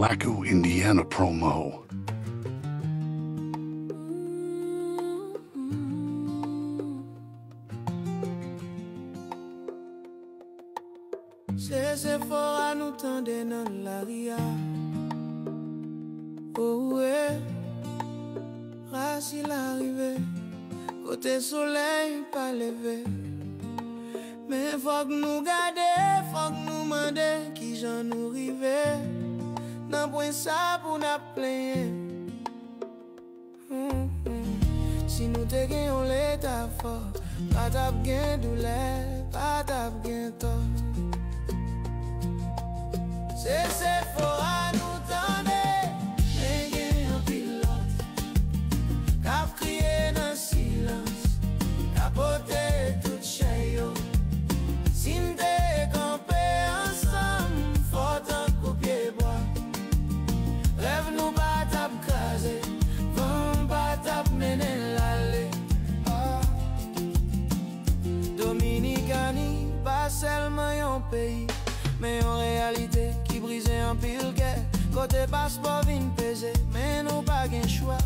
Laco, Indiana promo. C'est Sephora nous tende dans la ria. Oh ouais, rasis l'arrivée, côté soleil pas levé. Mais faut que nous garder, faut que nous demander qui j'en nous rive. N'en point ça pour nous plaindre. Si nous te gagnons l'état fort, pas t'ab gain douleur, pas t'ab gain tort. C'est Sephora nous tendait, mais gain un pilote, cap crié dans le silence, capoté tout chayo. Si nous te campé ensemble, faut un coup pied bois. Rêve nous pas t'ab crasé, vent pas t'ab mener l'allée. Dominicani, pas seulement un pays, mais en réalité qui brisait un pile guerre. Côté passeport vin pesé, mais nous pas gain choix.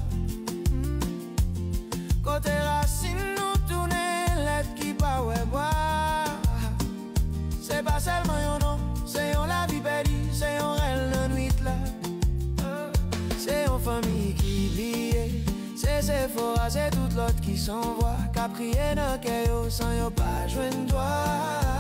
Côté racine nous tourner l'être qui pas ouais boire. C'est pas seulement un nom, c'est un la vie perdue, c'est un réel la nuit là. C'est une famille qui vit, c'est Sephora, c'est toute l'autre qui s'envoie. Qu'a prié dans le sans yo pas joindre toi.